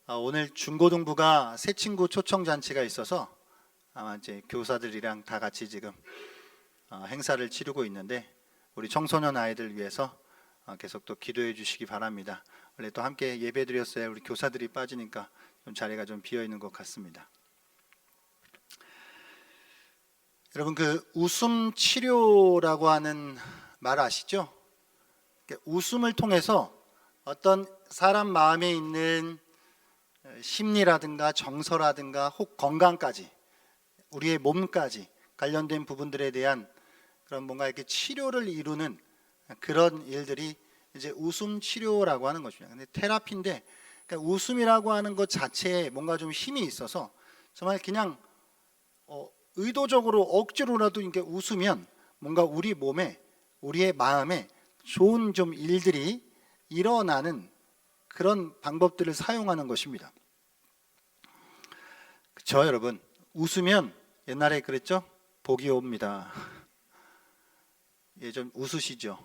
오늘 중고등부가 새 친구 초청 잔치가 있어서 아마 이제 교사들이랑 다 같이 지금 행사를 치르고 있는데 우리 청소년 아이들 위해서 계속 또 기도해 주시기 바랍니다. 원래 또 함께 예배 드렸어야 우리 교사들이 빠지니까 좀 자리가 좀 비어 있는 것 같습니다. 여러분, 그 웃음 치료라고 하는 말 아시죠? 웃음을 통해서 어떤 사람 마음에 있는 심리라든가 정서라든가 혹 건강까지, 우리의 몸까지 관련된 부분들에 대한 그런 뭔가 이렇게 치료를 이루는 그런 일들이 이제 웃음 치료라고 하는 것입니다. 근데 테라피인데, 그러니까 웃음이라고 하는 것 자체에 뭔가 좀 힘이 있어서 정말 그냥 의도적으로 억지로라도 이렇게 웃으면 뭔가 우리 몸에, 우리의 마음에 좋은 좀 일들이 일어나는 그런 방법들을 사용하는 것입니다. 그렇죠, 여러분? 웃으면 옛날에 그랬죠? 복이 옵니다. 예, 좀 웃으시죠?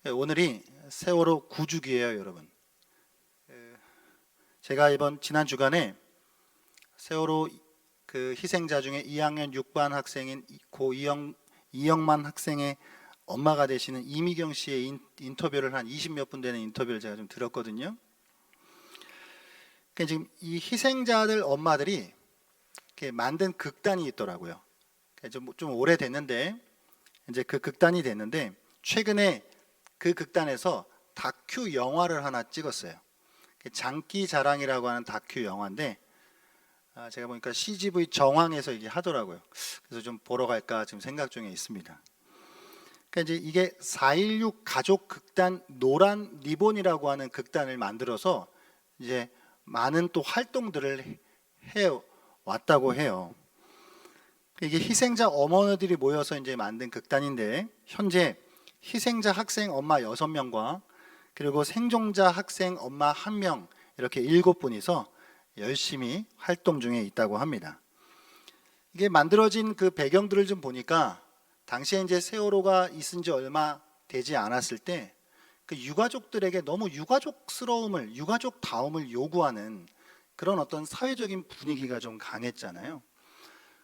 예, 오늘이 세월호 9주기예요, 여러분. 제가 지난 주간에 세월호 그 희생자 중에 2학년 6반 학생인 고 이영만 학생의 엄마가 되시는 이미경 씨의 인터뷰를 한 20몇 분 되는 인터뷰를 제가 좀 들었거든요. 그러니까 지금 이 희생자들 엄마들이 이렇게 만든 극단이 있더라고요. 좀 오래됐는데 이제 그 극단이 됐는데 최근에 그 극단에서 다큐 영화를 하나 찍었어요. 장기자랑이라고 하는 다큐 영화인데 제가 보니까 CGV 정황에서 이게 하더라고요. 그래서 좀 보러 갈까 지금 생각 중에 있습니다. 그러니까 이제 이게 4.16 가족 극단 노란 리본이라고 하는 극단을 만들어서 이제 많은 또 활동들을 해 왔다고 해요. 이게 희생자 어머니들이 모여서 이제 만든 극단인데 현재 희생자 학생 엄마 6명과 그리고 생존자 학생 엄마 1명 이렇게 7분이서 열심히 활동 중에 있다고 합니다. 이게 만들어진 그 배경들을 좀 보니까 당시에 이제 세월호가 있은 지 얼마 되지 않았을 때 그 유가족들에게 너무 유가족스러움을, 유가족다움을 요구하는 그런 어떤 사회적인 분위기가 좀 강했잖아요.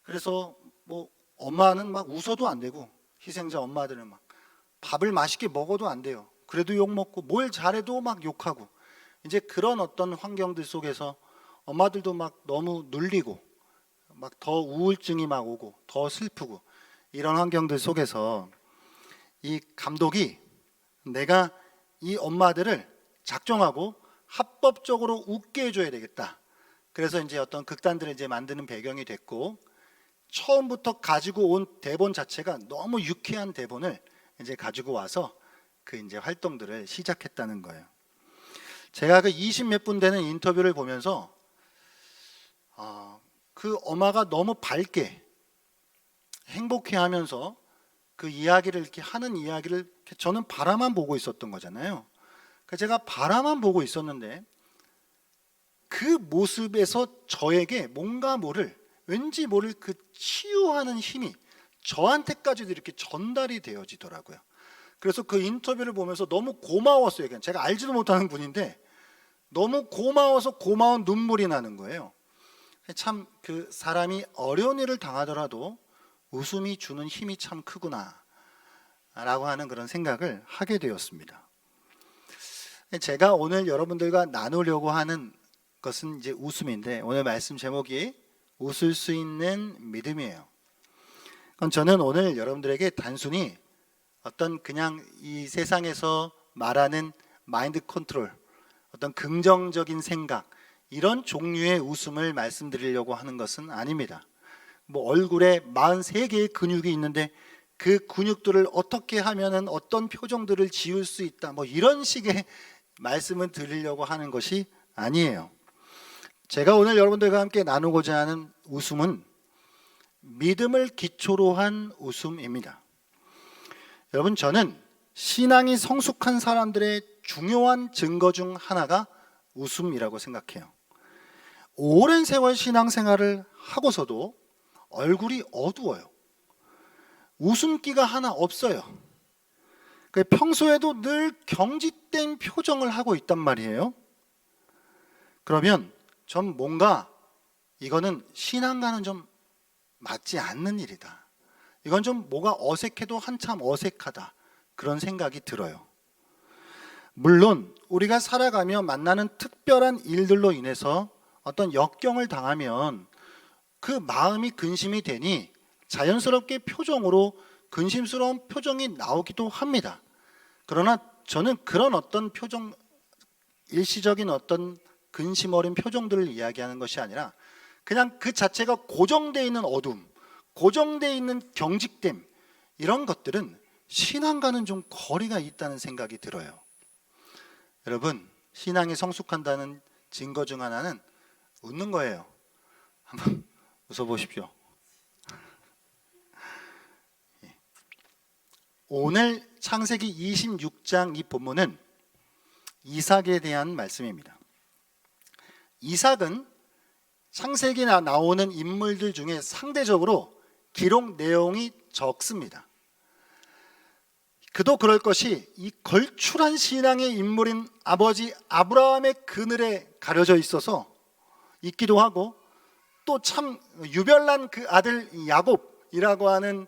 그래서 뭐 엄마는 막 웃어도 안 되고 희생자 엄마들은 막 밥을 맛있게 먹어도 안 돼요. 그래도 욕 먹고 뭘 잘해도 막 욕하고 이제 그런 어떤 환경들 속에서 엄마들도 막 너무 눌리고 막 더 우울증이 막 오고 더 슬프고 이런 환경들 속에서 이 감독이 내가 이 엄마들을 작정하고 합법적으로 웃게 해줘야 되겠다. 그래서 이제 어떤 극단들을 이제 만드는 배경이 됐고 처음부터 가지고 온 대본 자체가 너무 유쾌한 대본을 이제 가지고 와서 그 이제 활동들을 시작했다는 거예요. 제가 그 20몇 분 되는 인터뷰를 보면서 그 엄마가 너무 밝게 행복해하면서 그 이야기를 이렇게 하는 이야기를 저는 바라만 보고 있었던 거잖아요. 그러니까 제가 바라만 보고 있었는데 그 모습에서 저에게 뭔가 모를 왠지 모를 그 치유하는 힘이 저한테까지도 이렇게 전달이 되어지더라고요. 그래서 그 인터뷰를 보면서 너무 고마웠어요. 그냥 제가 알지도 못하는 분인데 너무 고마워서 고마운 눈물이 나는 거예요. 참 그 사람이 어려운 일을 당하더라도 웃음이 주는 힘이 참 크구나 라고 하는 그런 생각을 하게 되었습니다. 제가 오늘 여러분들과 나누려고 하는 것은 이제 웃음인데 오늘 말씀 제목이 웃을 수 있는 믿음이에요. 그럼 저는 오늘 여러분들에게 단순히 어떤 그냥 이 세상에서 말하는 마인드 컨트롤, 어떤 긍정적인 생각 이런 종류의 웃음을 말씀드리려고 하는 것은 아닙니다. 뭐 얼굴에 43개의 근육이 있는데 그 근육들을 어떻게 하면은 어떤 표정들을 지을 수 있다 뭐 이런 식의 말씀을 드리려고 하는 것이 아니에요. 제가 오늘 여러분들과 함께 나누고자 하는 웃음은 믿음을 기초로 한 웃음입니다. 여러분, 저는 신앙이 성숙한 사람들의 중요한 증거 중 하나가 웃음이라고 생각해요. 오랜 세월 신앙생활을 하고서도 얼굴이 어두워요. 웃음기가 하나 없어요. 평소에도 늘 경직된 표정을 하고 있단 말이에요. 그러면 전 뭔가 이거는 신앙과는 좀 맞지 않는 일이다. 이건 좀 뭐가 어색해도 한참 어색하다. 그런 생각이 들어요. 물론 우리가 살아가며 만나는 특별한 일들로 인해서 어떤 역경을 당하면 그 마음이 근심이 되니 자연스럽게 표정으로 근심스러운 표정이 나오기도 합니다. 그러나 저는 그런 어떤 표정, 일시적인 어떤 근심 어린 표정들을 이야기하는 것이 아니라 그냥 그 자체가 고정되어 있는 어둠, 고정되어 있는 경직됨, 이런 것들은 신앙과는 좀 거리가 있다는 생각이 들어요. 여러분, 신앙이 성숙한다는 증거 중 하나는 웃는 거예요. 한번 웃어보십시오. 오늘 창세기 26장 이 본문은 이삭에 대한 말씀입니다. 이삭은 창세기에 나오는 인물들 중에 상대적으로 기록 내용이 적습니다. 그도 그럴 것이 이 걸출한 신앙의 인물인 아버지 아브라함의 그늘에 가려져 있어서 있기도 하고, 또 참 유별난 그 아들 야곱이라고 하는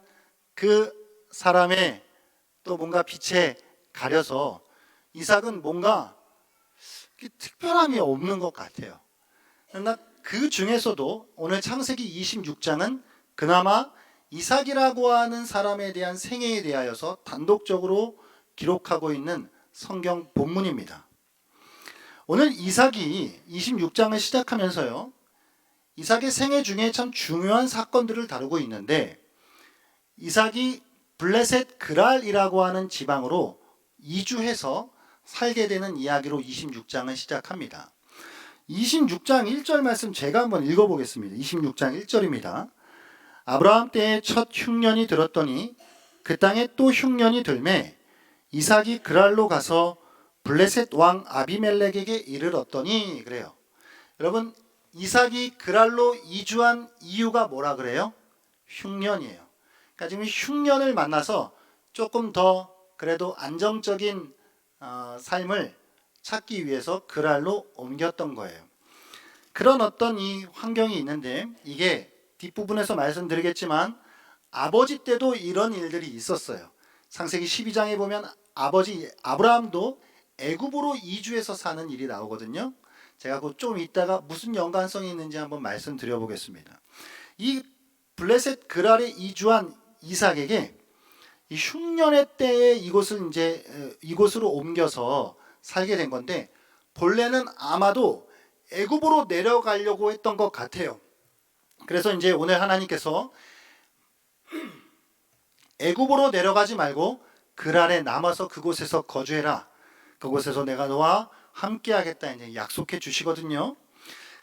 그 사람의 또 뭔가 빛에 가려서 이삭은 뭔가 특별함이 없는 것 같아요. 그러나 그 중에서도 오늘 창세기 26장은 그나마 이삭이라고 하는 사람에 대한 생애에 대하여서 단독적으로 기록하고 있는 성경 본문입니다. 오늘 이삭이 26장을 시작하면서요, 이삭의 생애 중에 참 중요한 사건들을 다루고 있는데, 이삭이 블레셋 그랄이라고 하는 지방으로 이주해서 살게 되는 이야기로 26장을 시작합니다. 26장 1절 말씀 제가 한번 읽어보겠습니다. 26장 1절입니다. 아브라함 때에 첫 흉년이 들었더니 그 땅에 또 흉년이 들매 이삭이 그랄로 가서 블레셋 왕 아비멜렉에게 이르렀더니, 그래요. 여러분, 이삭이 그랄로 이주한 이유가 뭐라 그래요? 흉년이에요. 그러니까 지금 흉년을 만나서 조금 더 그래도 안정적인 삶을 찾기 위해서 그랄로 옮겼던 거예요. 그런 어떤 이 환경이 있는데, 이게 뒷부분에서 말씀드리겠지만 아버지 때도 이런 일들이 있었어요. 창세기 12장에 보면 아버지 아브라함도 애굽으로 이주해서 사는 일이 나오거든요. 제가 좀 이따가 무슨 연관성이 있는지 한번 말씀드려 보겠습니다. 이 블레셋 그랄에 이주한 이삭에게 이 흉년의 때에 이곳으로 옮겨서 살게 된 건데, 본래는 아마도 애굽으로 내려가려고 했던 것 같아요. 그래서 이제 오늘 하나님께서 애굽으로 내려가지 말고 그랄에 남아서 그곳에서 거주해라. 그곳에서 내가 너와 함께 하겠다 이제 약속해 주시거든요.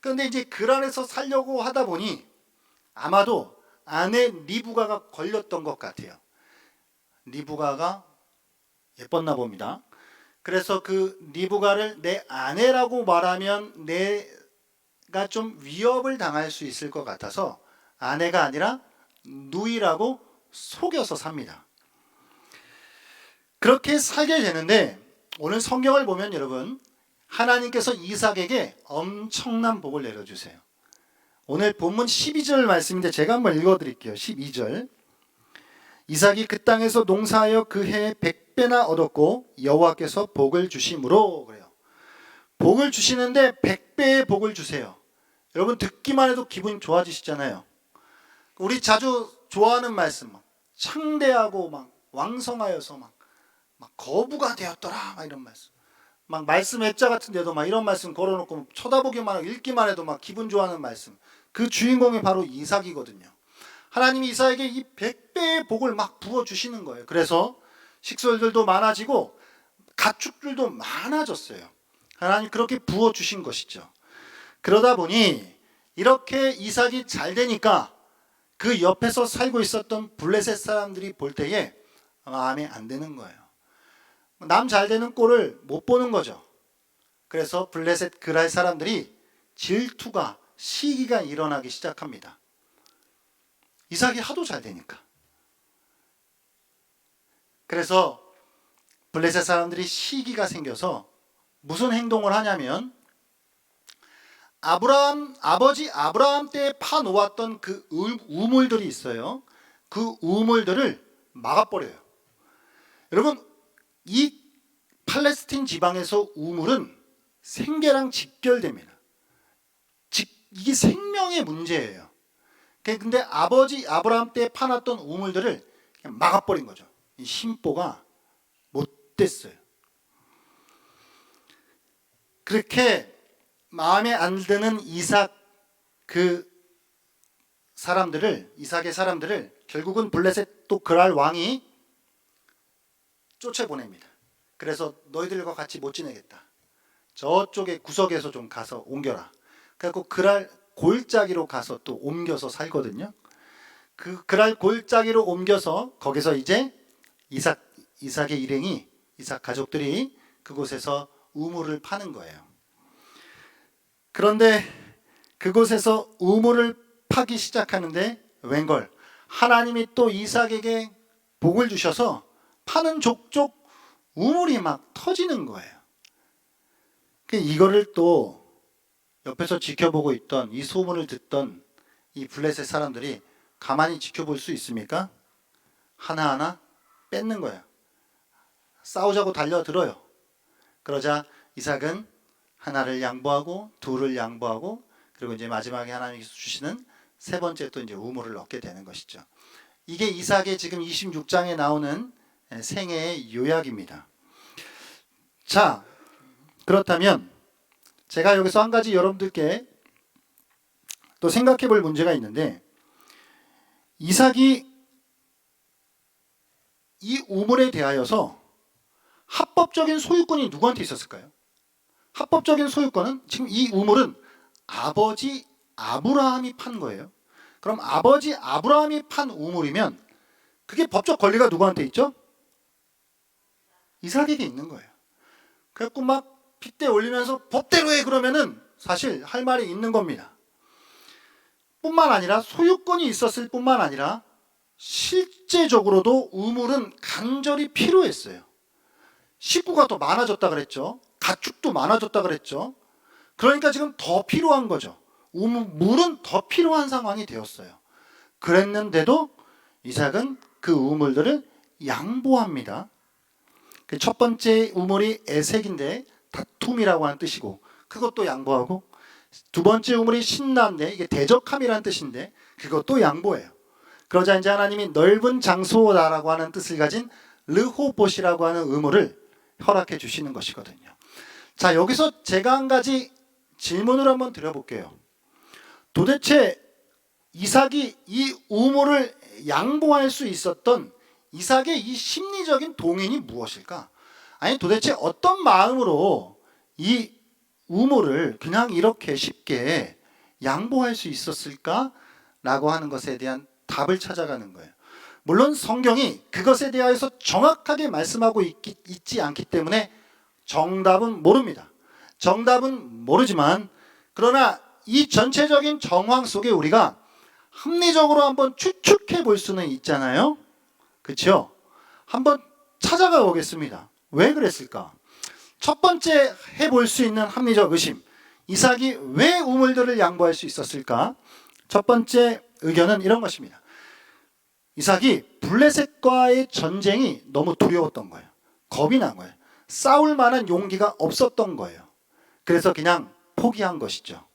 그런데 이제 그랄에서 살려고 하다 보니 아마도 아내 리브가가 걸렸던 것 같아요. 리브가가 예뻤나 봅니다. 그래서 그 리브가를 내 아내라고 말하면 내가 좀 위협을 당할 수 있을 것 같아서 아내가 아니라 누이라고 속여서 삽니다. 그렇게 살게 되는데, 오늘 성경을 보면 여러분, 하나님께서 이삭에게 엄청난 복을 내려주세요. 오늘 본문 12절 말씀인데 제가 한번 읽어드릴게요. 12절. 이삭이 그 땅에서 농사하여 그 해에 100배나 얻었고 여호와께서 복을 주심으로, 그래요. 복을 주시는데 100배의 복을 주세요. 여러분, 듣기만 해도 기분이 좋아지시잖아요. 우리 자주 좋아하는 말씀, 창대하고 막 왕성하여서 막 거부가 되었더라, 막 이런 말씀. 막 말씀 액자 같은데도 막 이런 말씀 걸어놓고 쳐다보기만 하고 읽기만 해도 막 기분 좋아하는 말씀. 그 주인공이 바로 이삭이거든요. 하나님이 이삭에게 이 100배의 복을 막 부어주시는 거예요. 그래서 식솔들도 많아지고 가축들도 많아졌어요. 하나님 그렇게 부어주신 것이죠. 그러다 보니 이렇게 이삭이 잘 되니까 그 옆에서 살고 있었던 블레셋 사람들이 볼 때에 마음에 안 드는 거예요. 남 잘 되는 꼴을 못 보는 거죠. 그래서 블레셋 그랄 사람들이 질투가, 시기가 일어나기 시작합니다. 이삭이 하도 잘 되니까. 그래서 블레셋 사람들이 시기가 생겨서 무슨 행동을 하냐면 아버지 아브라함 때 파놓았던 그 우물들이 있어요. 그 우물들을 막아버려요. 여러분, 이 팔레스틴 지방에서 우물은 생계랑 직결됩니다. 이게 생명의 문제예요. 근데 아버지 아브라함 때 파놨던 우물들을 그냥 막아버린 거죠. 이 심보가 못 됐어요. 그렇게 마음에 안 드는 이삭의 사람들을 결국은 블레셋 또 그랄 왕이 쫓아보냅니다. 그래서 너희들과 같이 못 지내겠다. 저쪽에 구석에서 좀 가서 옮겨라. 그래서 그랄 골짜기로 가서 또 옮겨서 살거든요. 그 그랄 골짜기로 옮겨서 거기서 이제 이삭의 일행이, 이삭 가족들이 그곳에서 우물을 파는 거예요. 그런데 그곳에서 우물을 파기 시작하는데 웬걸 하나님이 또 이삭에게 복을 주셔서 파는 족족 우물이 막 터지는 거예요. 이거를 또 옆에서 지켜보고 있던, 이 소문을 듣던 이 블레셋 사람들이 가만히 지켜볼 수 있습니까? 하나하나 뺏는 거예요. 싸우자고 달려들어요. 그러자 이삭은 하나를 양보하고 둘을 양보하고 그리고 이제 마지막에 하나님께서 주시는 세 번째 또 이제 우물을 얻게 되는 것이죠. 이게 이삭의 지금 26장에 나오는 생애의 요약입니다. 자, 그렇다면 제가 여기서 한 가지 여러분들께 또 생각해 볼 문제가 있는데, 이삭이 이 우물에 대하여서 합법적인 소유권이 누구한테 있었을까요? 합법적인 소유권은, 지금 이 우물은 아버지 아브라함이 판 거예요. 그럼 아버지 아브라함이 판 우물이면 그게 법적 권리가 누구한테 있죠? 이삭에게 있는 거예요. 그래갖고 막 핏대 올리면서 법대로 해 그러면은 사실 할 말이 있는 겁니다. 뿐만 아니라 소유권이 있었을 뿐만 아니라 실제적으로도 우물은 간절히 필요했어요. 식구가 더 많아졌다 그랬죠. 가축도 많아졌다 그랬죠. 그러니까 지금 더 필요한 거죠. 우물은 더 필요한 상황이 되었어요. 그랬는데도 이삭은 그 우물들을 양보합니다. 첫 번째 우물이 에색인데 다툼이라고 하는 뜻이고 그것도 양보하고, 두 번째 우물이 신남인데 이게 대적함이라는 뜻인데 그것도 양보해요. 그러자 이제 하나님이 넓은 장소다라고 하는 뜻을 가진 르호봇이라고 하는 우물을 허락해 주시는 것이거든요. 자, 여기서 제가 한 가지 질문을 한번 드려볼게요. 도대체 이삭이 이 우물을 양보할 수 있었던 이삭의 이 심리적인 동인이 무엇일까? 아니, 도대체 어떤 마음으로 이 우물을 그냥 이렇게 쉽게 양보할 수 있었을까라고 하는 것에 대한 답을 찾아가는 거예요. 물론 성경이 그것에 대하여서 정확하게 말씀하고 있지 않기 때문에 정답은 모릅니다. 정답은 모르지만, 그러나 이 전체적인 정황 속에 우리가 합리적으로 한번 추측해 볼 수는 있잖아요. 그렇죠? 한번 찾아가 보겠습니다. 왜 그랬을까? 첫 번째 해볼 수 있는 합리적 의심, 이삭이 왜 우물들을 양보할 수 있었을까? 첫 번째 의견은 이런 것입니다. 이삭이 블레셋과의 전쟁이 너무 두려웠던 거예요. 겁이 난 거예요. 싸울 만한 용기가 없었던 거예요. 그래서 그냥 포기한 것이죠.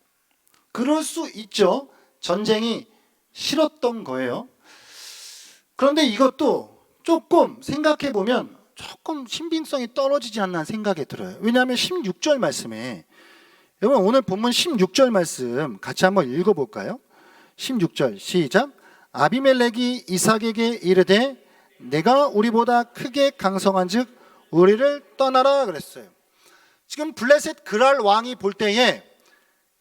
그럴 수 있죠. 전쟁이 싫었던 거예요. 그런데 이것도 조금 생각해 보면 조금 신빙성이 떨어지지 않나 생각이 들어요. 왜냐하면 16절 말씀에, 여러분 오늘 본문 16절 말씀 같이 한번 읽어볼까요? 16절 시작. 아비멜렉이 이삭에게 이르되 내가 우리보다 크게 강성한즉 우리를 떠나라 그랬어요. 지금 블레셋 그랄 왕이 볼 때에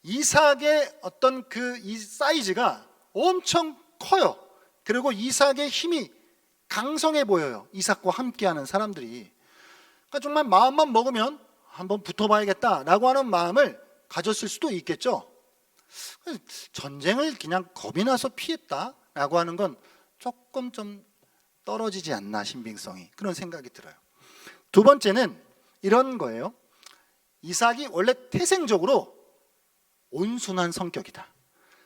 이삭의 어떤 이 사이즈가 엄청 커요. 그리고 이삭의 힘이 강성해 보여요. 이삭과 함께하는 사람들이. 그러니까 정말 마음만 먹으면 한번 붙어봐야겠다라고 하는 마음을 가졌을 수도 있겠죠. 전쟁을 그냥 겁이 나서 피했다라고 하는 건 조금 좀 떨어지지 않나, 신빙성이. 그런 생각이 들어요. 두 번째는 이런 거예요. 이삭이 원래 태생적으로 온순한 성격이다.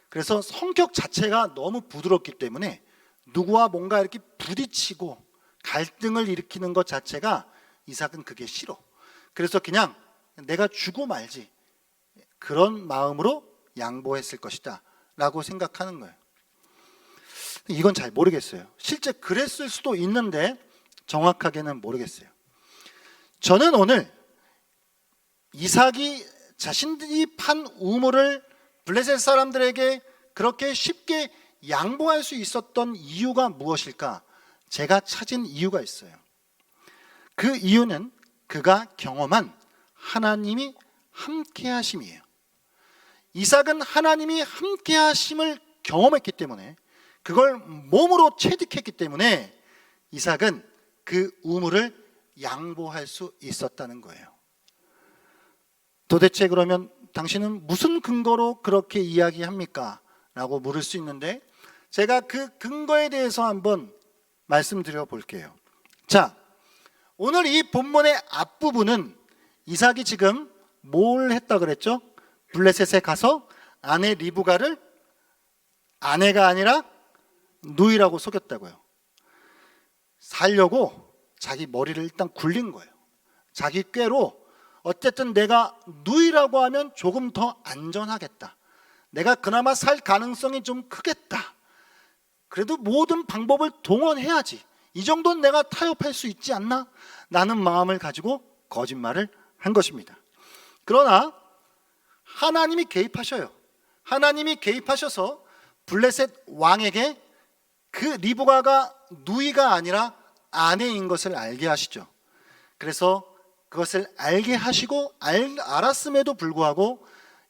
그래서 성격 자체가 너무 부드럽기 때문에 누구와 뭔가 이렇게 부딪히고 갈등을 일으키는 것 자체가 이삭은 그게 싫어. 그래서 그냥 내가 주고 말지, 그런 마음으로 양보했을 것이다 라고 생각하는 거예요. 이건 잘 모르겠어요. 실제 그랬을 수도 있는데 정확하게는 모르겠어요. 저는 오늘 이삭이 자신들이 판 우물을 블레셋 사람들에게 그렇게 쉽게 양보할 수 있었던 이유가 무엇일까? 제가 찾은 이유가 있어요. 그 이유는 그가 경험한 하나님이 함께 하심이에요. 이삭은 하나님이 함께 하심을 경험했기 때문에, 그걸 몸으로 체득했기 때문에 이삭은 그 우물을 양보할 수 있었다는 거예요. 도대체 그러면 당신은 무슨 근거로 그렇게 이야기합니까? 라고 물을 수 있는데, 제가 그 근거에 대해서 한번 말씀드려 볼게요. 자, 오늘 이 본문의 앞부분은 이삭이 지금 뭘 했다 그랬죠? 블레셋에 가서 아내 리브가를 아내가 아니라 누이라고 속였다고요. 살려고 자기 머리를 일단 굴린 거예요. 자기 꾀로 어쨌든 내가 누이라고 하면 조금 더 안전하겠다, 내가 그나마 살 가능성이 좀 크겠다, 그래도 모든 방법을 동원해야지, 이 정도는 내가 타협할 수 있지 않나? 라는 마음을 가지고 거짓말을 한 것입니다. 그러나 하나님이 개입하셔요. 하나님이 개입하셔서 블레셋 왕에게 그 리브가가 누이가 아니라 아내인 것을 알게 하시죠. 그래서 그것을 알게 하시고 알았음에도 불구하고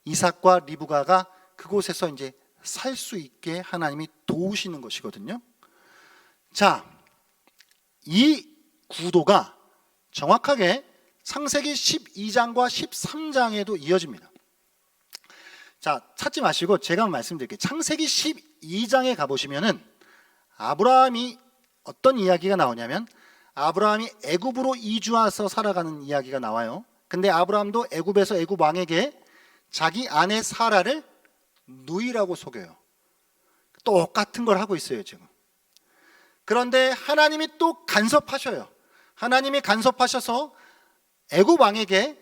이삭과 리브가가 그곳에서 이제 살 수 있게 하나님이 도우시는 것이거든요. 자, 이 구도가 정확하게 창세기 12장과 13장에도 이어집니다. 자, 찾지 마시고 제가 말씀드릴게요. 창세기 12장에 가보시면은 아브라함이 어떤 이야기가 나오냐면, 아브라함이 애굽으로 이주와서 살아가는 이야기가 나와요. 근데 아브라함도 애굽에서 애굽 왕에게 자기 아내 사라를 누이라고 속여요. 똑같은 걸 하고 있어요 지금. 그런데 하나님이 또 간섭하셔요. 하나님이 간섭하셔서 애굽 왕에게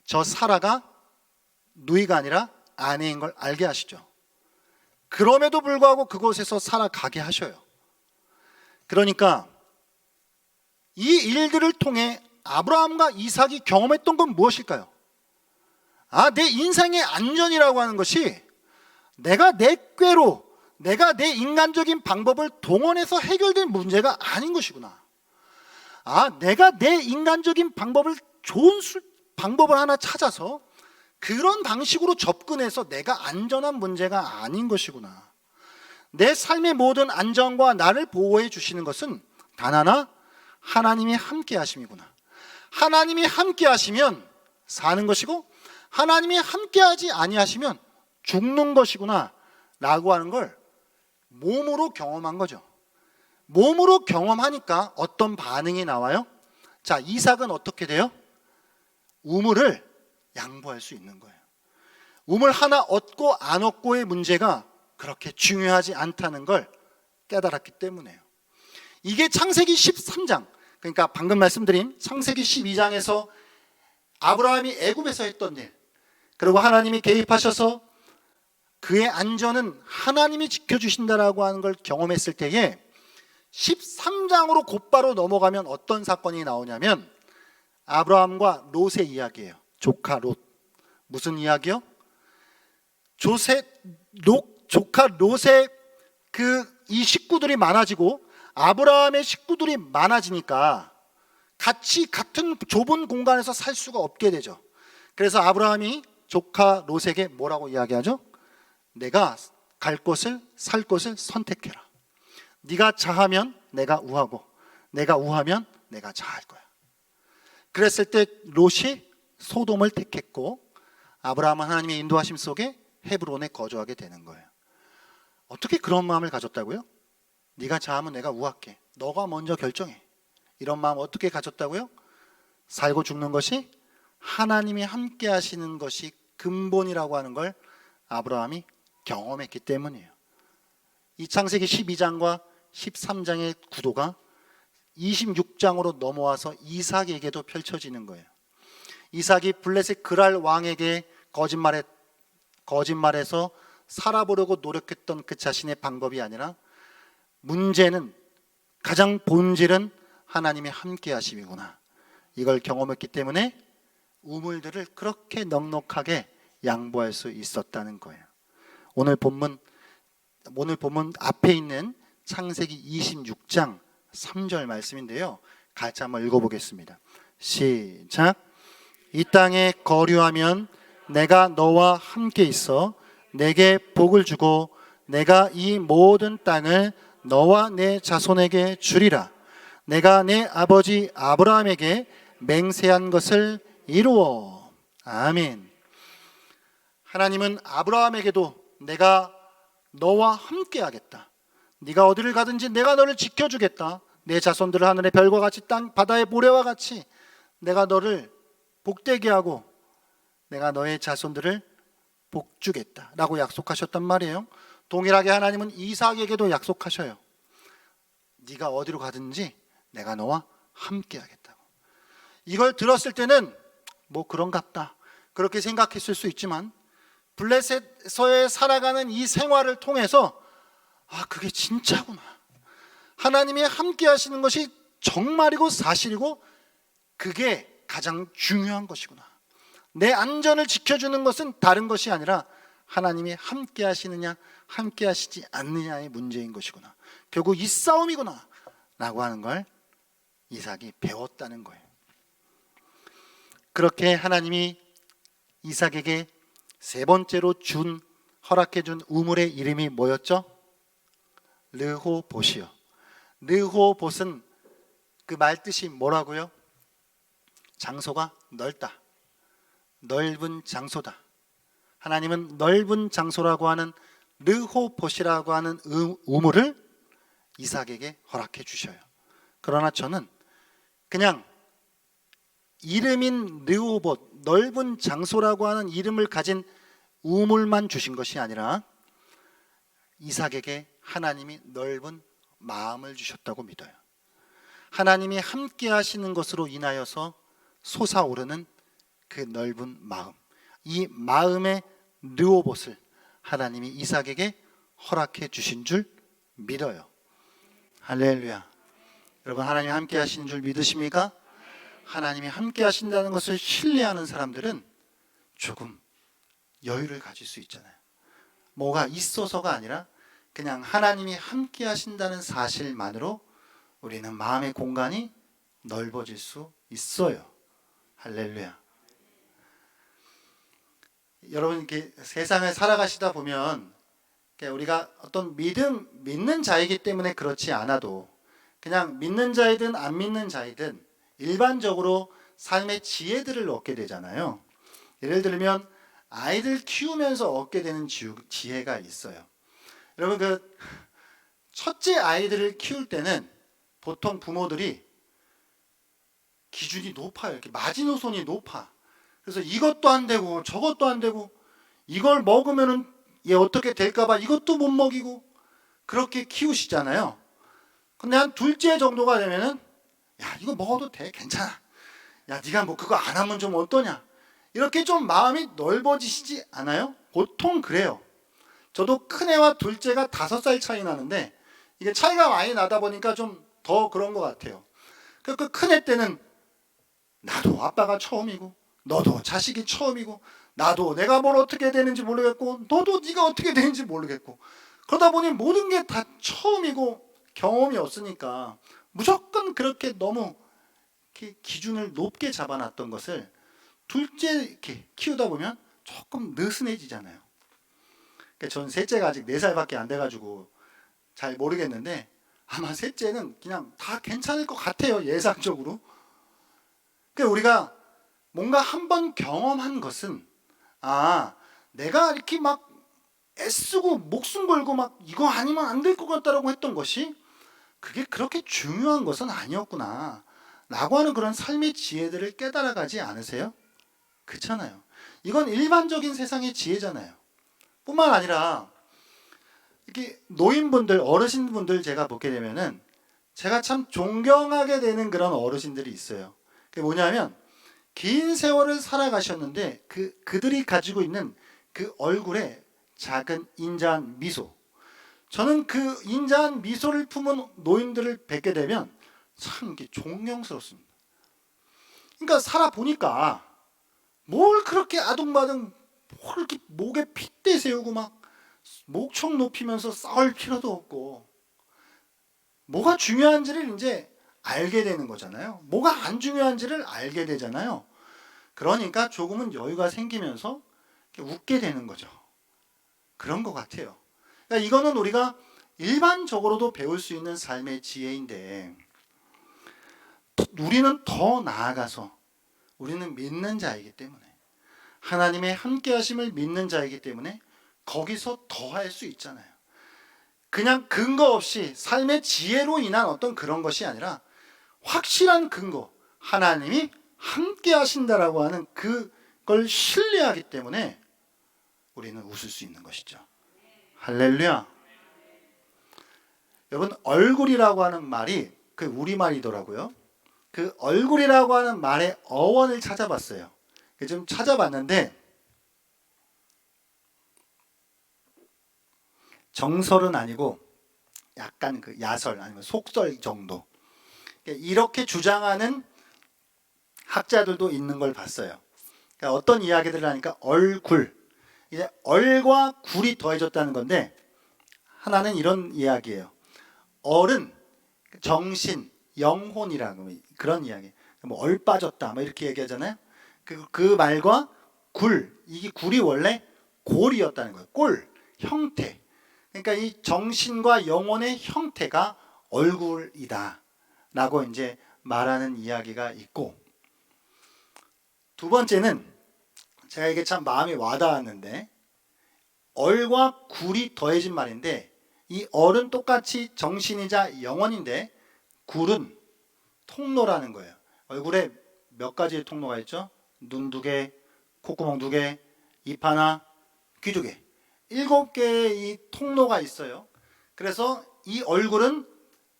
저 사라가 누이가 아니라 아내인 걸 알게 하시죠. 그럼에도 불구하고 그곳에서 살아가게 하셔요. 그러니까 이 일들을 통해 아브라함과 이삭이 경험했던 건 무엇일까요? 내 인생의 안전이라고 하는 것이 내가 내 꾀로, 내가 내 인간적인 방법을 동원해서 해결된 문제가 아닌 것이구나. 내가 내 인간적인 방법을 좋은 방법을 하나 찾아서 그런 방식으로 접근해서 내가 안전한 문제가 아닌 것이구나. 내 삶의 모든 안전과 나를 보호해 주시는 것은 단 하나, 하나님이 함께 하심이구나. 하나님이 함께 하시면 사는 것이고, 하나님이 함께 하지 아니하시면 죽는 것이구나 라고 하는 걸 몸으로 경험한 거죠. 몸으로 경험하니까 어떤 반응이 나와요? 자, 이삭은 어떻게 돼요? 우물을 양보할 수 있는 거예요. 우물 하나 얻고 안 얻고의 문제가 그렇게 중요하지 않다는 걸 깨달았기 때문에요. 이게 창세기 13장, 그러니까 방금 말씀드린 창세기 12장에서 아브라함이 애굽에서 했던 일, 그리고 하나님이 개입하셔서 그의 안전은 하나님이 지켜주신다라고 하는 걸 경험했을 때에 13장으로 곧바로 넘어가면 어떤 사건이 나오냐면 아브라함과 롯의 이야기예요. 조카 롯. 무슨 이야기요? 조카 롯의 이 식구들이 많아지고 아브라함의 식구들이 많아지니까 같이 같은 좁은 공간에서 살 수가 없게 되죠. 그래서 아브라함이 조카 롯에게 뭐라고 이야기하죠? 내가 갈 곳을 살 곳을 선택해라. 네가 자하면 내가 우하고 내가 우하면 내가 자할 거야. 그랬을 때 롯이 소돔을 택했고 아브라함은 하나님의 인도하심 속에 헤브론에 거주하게 되는 거예요. 어떻게 그런 마음을 가졌다고요? 네가 자하면 내가 우할게. 너가 먼저 결정해. 이런 마음 어떻게 가졌다고요? 살고 죽는 것이 하나님이 함께 하시는 것이 근본이라고 하는 걸 아브라함이 경험했기 때문이에요. 이 창세기 12장과 13장의 구도가 26장으로 넘어와서 이삭에게도 펼쳐지는 거예요. 이삭이 블레셋 그랄 왕에게 거짓말해서 살아보려고 노력했던 그 자신의 방법이 아니라 문제는, 가장 본질은 하나님이 함께 하심이구나, 이걸 경험했기 때문에 우물들을 그렇게 넉넉하게 양보할 수 있었다는 거예요. 오늘 본문 앞에 있는 창세기 26장 3절 말씀인데요, 같이 한번 읽어보겠습니다. 시작. 이 땅에 거류하면 내가 너와 함께 있어 내게 복을 주고 내가 이 모든 땅을 너와 내 자손에게 주리라. 내가 내 아버지 아브라함에게 맹세한 것을 이루어. 아멘. 하나님은 아브라함에게도 내가 너와 함께 하겠다, 네가 어디를 가든지 내가 너를 지켜주겠다, 내 자손들을 하늘의 별과 같이 땅 바다의 모래와 같이 내가 너를 복되게 하고 내가 너의 자손들을 복주겠다 라고 약속하셨단 말이에요. 동일하게 하나님은 이삭에게도 약속하셔요. 네가 어디로 가든지 내가 너와 함께 하겠다고. 이걸 들었을 때는 뭐 그런갑다 그렇게 생각했을 수 있지만, 블레셋에서 살아가는 이 생활을 통해서 그게 진짜구나, 하나님이 함께 하시는 것이 정말이고 사실이고 그게 가장 중요한 것이구나, 내 안전을 지켜주는 것은 다른 것이 아니라 하나님이 함께 하시느냐 함께 하시지 않느냐의 문제인 것이구나, 결국 이 싸움이구나 라고 하는 걸 이삭이 배웠다는 거예요. 그렇게 하나님이 이삭에게 세 번째로 허락해 준 우물의 이름이 뭐였죠? 르호봇이요. 르호봇은 그 말 뜻이 뭐라고요? 장소가 넓다, 넓은 장소다. 하나님은 넓은 장소라고 하는 르호봇이라고 하는 우물을 이삭에게 허락해 주셔요. 그러나 저는 그냥 이름인 르호봇, 넓은 장소라고 하는 이름을 가진 우물만 주신 것이 아니라 이삭에게 하나님이 넓은 마음을 주셨다고 믿어요. 하나님이 함께 하시는 것으로 인하여서 솟아오르는 그 넓은 마음, 이 마음의 르호봇을 하나님이 이삭에게 허락해 주신 줄 믿어요. 할렐루야. 여러분, 하나님이 함께 하시는 줄 믿으십니까? 하나님이 함께 하신다는 것을 신뢰하는 사람들은 조금 여유를 가질 수 있잖아요. 뭐가 있어서가 아니라 그냥 하나님이 함께 하신다는 사실만으로 우리는 마음의 공간이 넓어질 수 있어요. 할렐루야. 여러분, 이렇게 세상을 살아가시다 보면 우리가 어떤 믿는 자이기 때문에 그렇지 않아도 그냥 믿는 자이든 안 믿는 자이든 일반적으로 삶의 지혜들을 얻게 되잖아요. 예를 들면 아이들 키우면서 얻게 되는 지혜가 있어요. 여러분, 그 첫째 아이들을 키울 때는 보통 부모들이 기준이 높아요. 이렇게 마지노선이 높아. 그래서 이것도 안 되고 저것도 안 되고, 이걸 먹으면은 얘 어떻게 될까봐 이것도 못 먹이고 그렇게 키우시잖아요. 근데 한 둘째 정도가 되면은 야, 이거 먹어도 돼, 괜찮아. 야, 네가 뭐 그거 안 하면 좀 어떠냐. 이렇게 좀 마음이 넓어지시지 않아요? 보통 그래요. 저도 큰애와 둘째가 5살 차이 나는데 이게 차이가 많이 나다 보니까 좀 더 그런 것 같아요. 그 큰애 때는 나도 아빠가 처음이고 너도 자식이 처음이고 나도 내가 뭘 어떻게 되는지 모르겠고 너도 네가 어떻게 되는지 모르겠고, 그러다 보니 모든 게 다 처음이고 경험이 없으니까 무조건 그렇게 너무 이렇게 기준을 높게 잡아놨던 것을 둘째 이렇게 키우다 보면 조금 느슨해지잖아요. 그러니까 전 셋째가 아직 4살밖에 안 돼가지고 잘 모르겠는데 아마 셋째는 그냥 다 괜찮을 것 같아요, 예상적으로. 그러니까 우리가 뭔가 한번 경험한 것은 내가 이렇게 막 애쓰고 목숨 걸고 막 이거 아니면 안 될 것 같다라고 했던 것이 그게 그렇게 중요한 것은 아니었구나 라고 하는 그런 삶의 지혜들을 깨달아가지 않으세요? 그렇잖아요. 이건 일반적인 세상의 지혜잖아요. 뿐만 아니라 이렇게 노인분들, 어르신분들 제가 보게 되면은 제가 참 존경하게 되는 그런 어르신들이 있어요. 그게 뭐냐면 긴 세월을 살아가셨는데 그들이 가지고 있는 그 얼굴에 작은 인자한 미소. 저는 그 인자한 미소를 품은 노인들을 뵙게 되면 참 이게 존경스럽습니다. 그러니까 살아보니까 뭘 그렇게 아둥바둥 뭘 이렇게 목에 핏대 세우고 막 목청 높이면서 싸울 필요도 없고 뭐가 중요한지를 이제 알게 되는 거잖아요. 뭐가 안 중요한지를 알게 되잖아요. 그러니까 조금은 여유가 생기면서 웃게 되는 거죠. 그런 것 같아요. 그러니까 이거는 우리가 일반적으로도 배울 수 있는 삶의 지혜인데 우리는 더 나아가서 우리는 믿는 자이기 때문에 하나님의 함께 하심을 믿는 자이기 때문에 거기서 더 할 수 있잖아요. 그냥 근거 없이 삶의 지혜로 인한 어떤 그런 것이 아니라 확실한 근거, 하나님이 함께 하신다라고 하는 그걸 신뢰하기 때문에 우리는 웃을 수 있는 것이죠. 할렐루야. 여러분, 얼굴이라고 하는 말이 그 우리말이더라고요. 그 얼굴이라고 하는 말의 어원을 찾아봤어요. 좀 찾아봤는데 정설은 아니고 약간 그 야설 아니면 속설 정도 이렇게 주장하는 학자들도 있는 걸 봤어요. 그러니까 어떤 이야기들을 하니까 얼굴, 이제 얼과 굴이 더해졌다는 건데 하나는 이런 이야기예요. 얼은 정신, 영혼이라고 그런 이야기. 뭐 얼 빠졌다, 뭐 이렇게 얘기하잖아요. 그 말과 굴, 이게 굴이 원래 골이었다는 거예요. 꼴, 형태. 그러니까 이 정신과 영혼의 형태가 얼굴이다 라고 이제 말하는 이야기가 있고, 두 번째는 제가 이게 참 마음에 와닿았는데 얼과 굴이 더해진 말인데 이 얼은 똑같이 정신이자 영혼인데 굴은 통로라는 거예요. 얼굴에 몇 가지의 통로가 있죠? 눈 2개, 콧구멍 2개, 입 하나, 귀 2개. 7개의 이 통로가 있어요. 그래서 이 얼굴은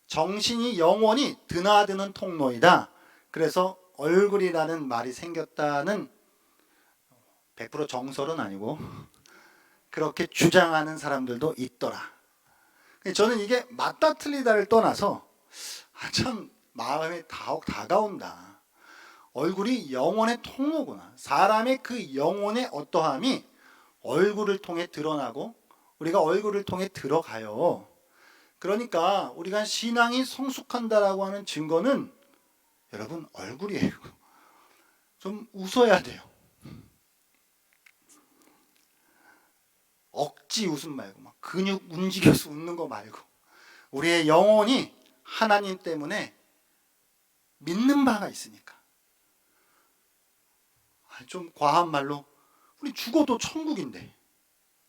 정신이 영혼이 드나드는 통로이다. 그래서 얼굴이라는 말이 생겼다는 100% 정설은 아니고 그렇게 주장하는 사람들도 있더라. 저는 이게 맞다 틀리다를 떠나서 참 마음에 다가온다. 얼굴이 영혼의 통로구나. 사람의 그 영혼의 어떠함이 얼굴을 통해 드러나고 우리가 얼굴을 통해 들어가요. 그러니까 우리가 신앙이 성숙한다라고 하는 증거는 여러분 얼굴이에요. 좀 웃어야 돼요. 억지 웃음 말고 막 근육 움직여서 웃는 거 말고 우리의 영혼이 하나님 때문에 믿는 바가 있으니까. 좀 과한 말로 우리 죽어도 천국인데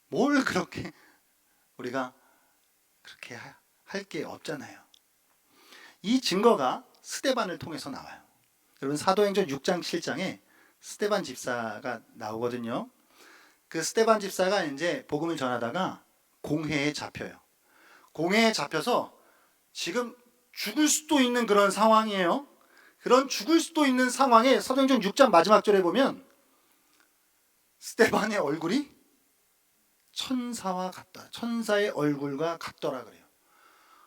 뭘 그렇게 우리가 그렇게 할 게 없잖아요. 이 증거가 스데반을 통해서 나와요. 여러분 사도행전 6장 7장에 스데반 집사가 나오거든요. 그 스데반 집사가 이제 복음을 전하다가 공회에 잡혀요. 공회에 잡혀서 지금 죽을 수도 있는 그런 상황이에요. 그런 죽을 수도 있는 상황에 사도행전 6장 마지막 절에 보면 스데반의 얼굴이 천사와 같다. 천사의 얼굴과 같더라 그래요.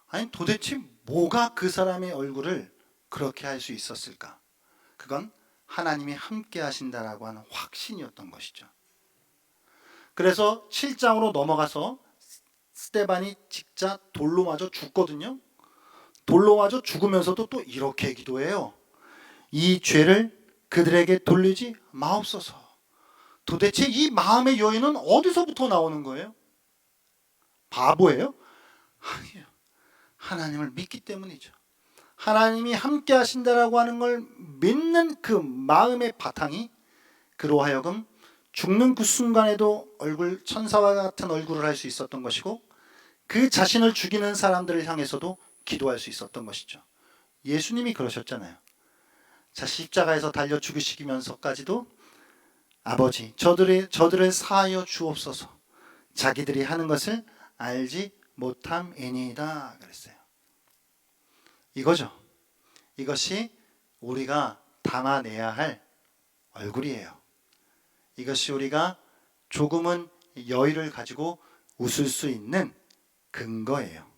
아니 도대체 뭐가 그 사람의 얼굴을 그렇게 할 수 있었을까? 그건 하나님이 함께 하신다라고 하는 확신이었던 것이죠. 그래서 7장으로 넘어가서 스데반이 진짜 돌로 맞아 죽거든요. 돌로 맞아 죽으면서도 또 이렇게 기도해요. 이 죄를 그들에게 돌리지 마옵소서. 도대체 이 마음의 여인은 어디서부터 나오는 거예요? 바보예요? 아니에요. 하나님을 믿기 때문이죠. 하나님이 함께 하신다라고 하는 걸 믿는 그 마음의 바탕이 그로 하여금 죽는 그 순간에도 천사와 같은 얼굴을 할 수 있었던 것이고 그 자신을 죽이는 사람들을 향해서도 기도할 수 있었던 것이죠. 예수님이 그러셨잖아요. 자, 십자가에서 달려 죽으시면서까지도 아버지, 저들을 사하여 주옵소서. 자기들이 하는 것을 알지 못함이니이다 그랬어요. 이거죠. 이것이 우리가 담아내야 할 얼굴이에요. 이것이 우리가 조금은 여유를 가지고 웃을 수 있는 근거예요.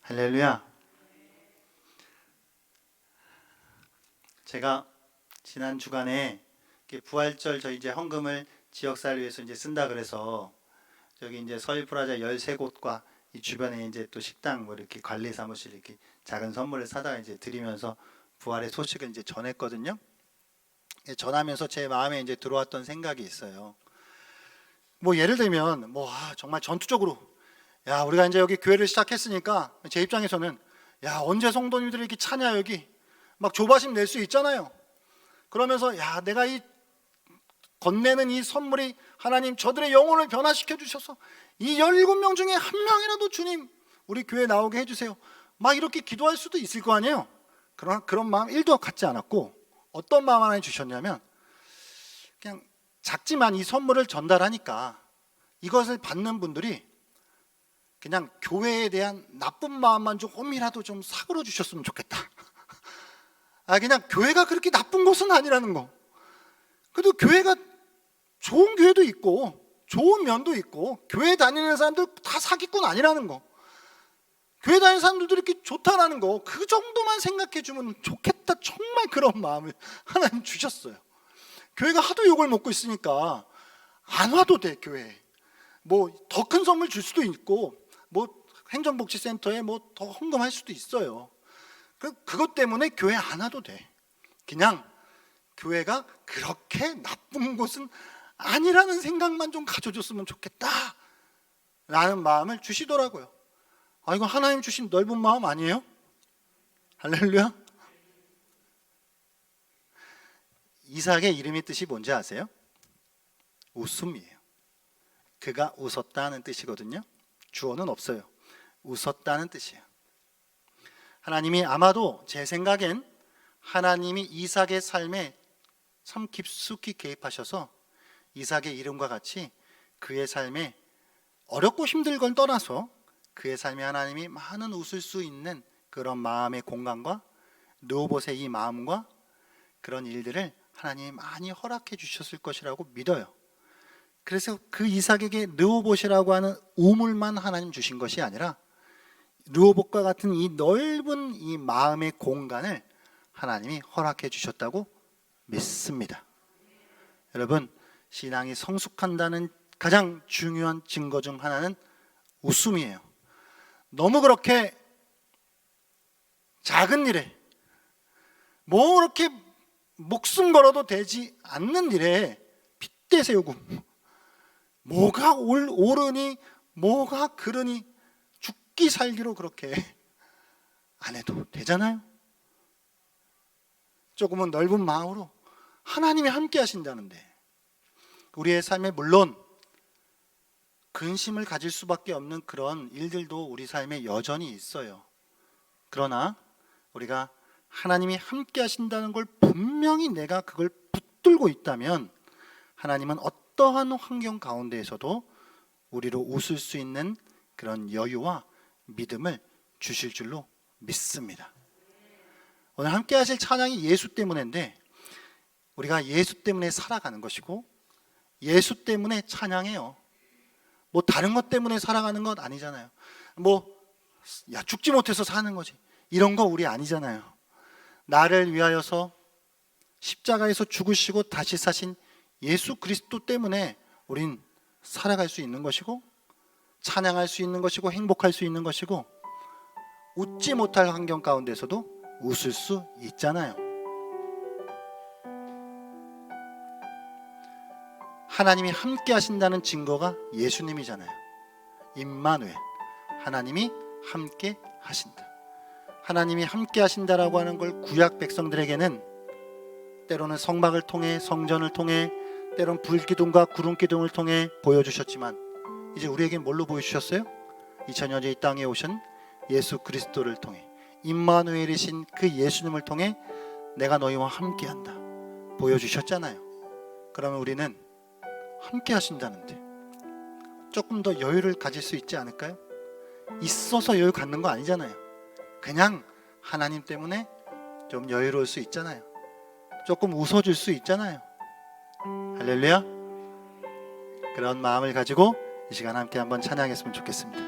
할렐루야. 제가 지난 주간에 부활절 저희 이제 헌금을 지역사회를 위해서 이제 쓴다 그래서 저기 이제 서일프라자 13곳과 이 주변에 이제 또 식당 뭐 이렇게 관리 사무실 이렇게 작은 선물을 사다가 이제 드리면서 부활의 소식을 이제 전했거든요. 전하면서 제 마음에 이제 들어왔던 생각이 있어요. 뭐 예를 들면 뭐 정말 전투적으로 야, 우리가 이제 여기 교회를 시작했으니까 제 입장에서는 야, 언제 성도님들이 이렇게 차냐, 여기 막 조바심 낼 수 있잖아요. 그러면서 야, 내가 이 건네는 이 선물이 하나님 저들의 영혼을 변화시켜 주셔서 이 17명 중에 한 명이라도 주님 우리 교회 나오게 해주세요. 막 이렇게 기도할 수도 있을 거 아니에요. 그런 마음 1도 갖지 않았고, 어떤 마음 하나 주셨냐면 그냥 작지만 이 선물을 전달하니까 이것을 받는 분들이 그냥 교회에 대한 나쁜 마음만 조금이라도 좀 사그러 주셨으면 좋겠다. 그냥 교회가 그렇게 나쁜 곳은 아니라는 거. 그래도 교회가 좋은 교회도 있고 좋은 면도 있고 교회 다니는 사람들 다 사기꾼 아니라는 거. 교회 다니는 사람들도 이렇게 좋다라는 거, 그 정도만 생각해 주면 좋겠다. 정말 그런 마음을 하나님 주셨어요. 교회가 하도 욕을 먹고 있으니까 안 와도 돼. 교회 뭐 더 큰 선물 줄 수도 있고 뭐 행정복지센터에 뭐 더 헌금할 수도 있어요. 그것 때문에 교회 안 와도 돼. 그냥 교회가 그렇게 나쁜 곳은 아니라는 생각만 좀 가져줬으면 좋겠다 라는 마음을 주시더라고요. 이거 하나님 주신 넓은 마음 아니에요? 할렐루야. 이삭의 이름의 뜻이 뭔지 아세요? 웃음이에요. 그가 웃었다는 뜻이거든요. 주어는 없어요. 웃었다는 뜻이에요. 하나님이 아마도 제 생각엔 하나님이 이삭의 삶에 참 깊숙이 개입하셔서 이삭의 이름과 같이 그의 삶에 어렵고 힘들 건 떠나서 그의 삶에 하나님이 많은 웃을 수 있는 그런 마음의 공간과 르호봇의 이 마음과 그런 일들을 하나님이 많이 허락해 주셨을 것이라고 믿어요. 그래서 그 이삭에게 르호봇이라고 하는 우물만 하나님 주신 것이 아니라 르호봇과 같은 이 넓은 이 마음의 공간을 하나님이 허락해 주셨다고 믿습니다. 여러분, 신앙이 성숙한다는 가장 중요한 증거 중 하나는 웃음이에요. 너무 그렇게 작은 일에 뭐 그렇게 목숨 걸어도 되지 않는 일에 핏대 세우고 뭐가 옳으니 뭐가 그르니 죽기 살기로 그렇게 안 해도 되잖아요. 조금은 넓은 마음으로 하나님이 함께 하신다는데, 우리의 삶에 물론 근심을 가질 수밖에 없는 그런 일들도 우리 삶에 여전히 있어요. 그러나 우리가 하나님이 함께 하신다는 걸 분명히 내가 그걸 붙들고 있다면 하나님은 어떠한 환경 가운데에서도 우리로 웃을 수 있는 그런 여유와 믿음을 주실 줄로 믿습니다. 오늘 함께 하실 찬양이 예수 때문인데, 우리가 예수 때문에 살아가는 것이고 예수 때문에 찬양해요. 뭐 다른 것 때문에 살아가는 것 아니잖아요. 죽지 못해서 사는 거지, 이런 거 우리 아니잖아요. 나를 위하여서 십자가에서 죽으시고 다시 사신 예수 그리스도 때문에 우린 살아갈 수 있는 것이고 찬양할 수 있는 것이고 행복할 수 있는 것이고, 웃지 못할 환경 가운데서도 웃을 수 있잖아요. 하나님이 함께 하신다는 증거가 예수님이잖아요. 임마누엘, 하나님이 함께 하신다. 하나님이 함께 하신다라고 하는 걸 구약 백성들에게는 때로는 성막을 통해, 성전을 통해, 때로는 불기둥과 구름기둥을 통해 보여주셨지만 이제 우리에게 뭘로 보여주셨어요? 2000년 전 이 땅에 오신 예수 그리스도를 통해, 임마누엘이신 그 예수님을 통해 내가 너희와 함께한다 보여주셨잖아요. 그러면 우리는 함께 하신다는데 조금 더 여유를 가질 수 있지 않을까요? 있어서 여유 갖는 거 아니잖아요. 그냥 하나님 때문에 좀 여유로울 수 있잖아요. 조금 웃어줄 수 있잖아요. 할렐루야. 그런 마음을 가지고 이 시간 함께 한번 찬양했으면 좋겠습니다.